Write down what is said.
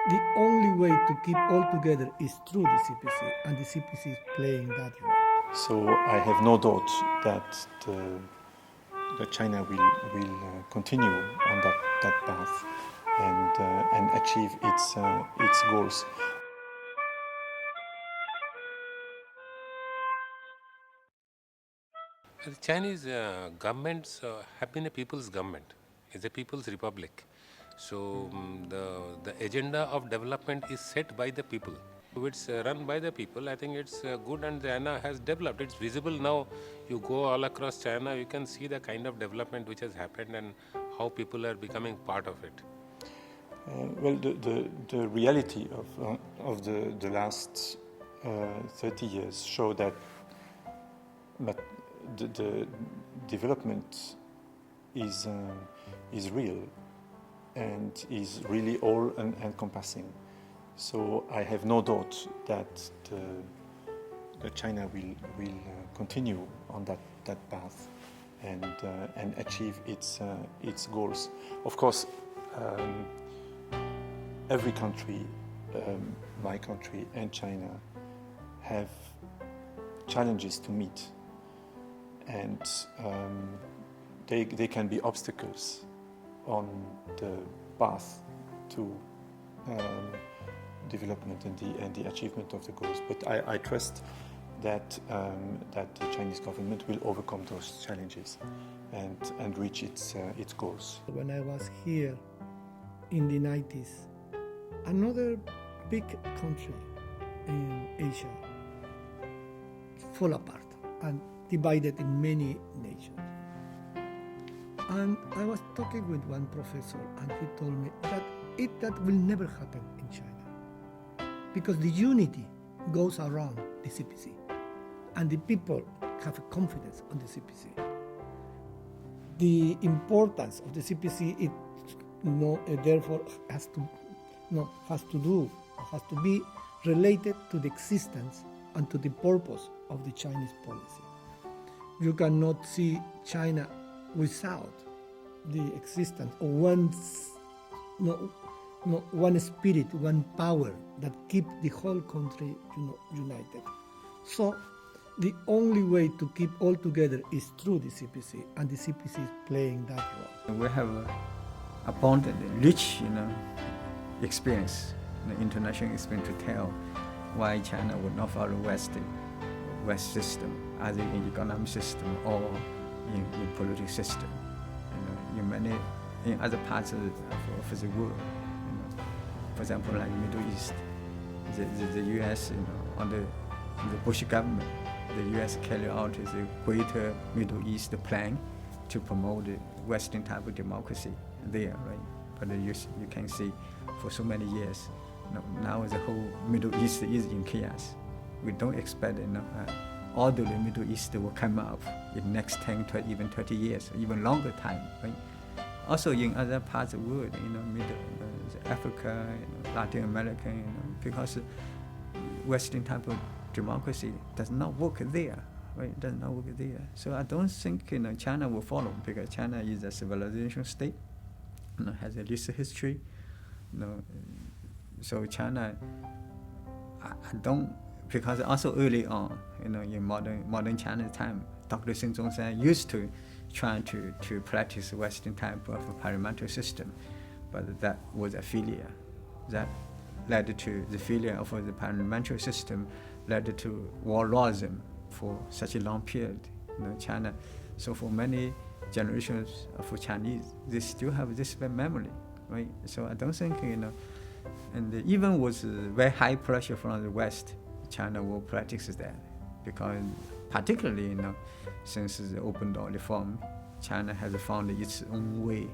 The only way to keep all together is through the CPC, and the CPC is playing that role. So I have no doubt that China will continue on that path and achieve its goals. The Chinese governments have been a people's government. It's a people's republic. So the agenda of development is set by the people. If it's run by the people, I think it's good, and China has developed. It's visible now. You go all across China, you can see the kind of development which has happened and how people are becoming part of it. Well, the reality of the last 30 years show that the development is real and is really all-encompassing. So I have no doubt that China will continue on that path and achieve its goals. Of course, every country, my country and China, have challenges to meet, and they can be obstacles on the path to development and the achievement of the goals. But I trust that the Chinese government will overcome those challenges and reach its goals. When I was here in the 90s, another big country in Asia fell apart and divided in many nations. And I was talking with one professor, and he told me that will never happen in China, because the unity goes around the CPC, and the people have confidence on the CPC. The importance of the CPC therefore has to be related to the existence and to the purpose of the Chinese policy. You cannot see China without the existence of one spirit, one power that keep the whole country united. So the only way to keep all together is through the CPC, and the CPC is playing that role. We have abundant, rich, experience, international experience to tell why China would not follow West system, either in economic system or in political system. In other parts of the world, for example, like Middle East, the U.S. under the Bush government, the U.S. carried out the Greater Middle East plan to promote the Western type of democracy there, right? But you can see for so many years, now the whole Middle East is in chaos. We don't expect all the Middle East will come up in next 10, 20, even 30 years, even longer time, right? Also in other parts of the world, Africa, Latin America, because Western type of democracy does not work there, right? Does not work there. So I don't think China will follow, because China is a civilization state, has a rich history. So China, I don't, because also early on, in modern China time, Dr. Xing Zhongshan used to try to practice Western type of parliamentary system, but that was a failure. That led to the failure of the parliamentary system, led to warlordism for such a long period. China, so for many generations of Chinese, they still have this bad memory, right? So I don't think, and even with very high pressure from the West, China will practice that, because particularly, since the open door reform, China has found its own way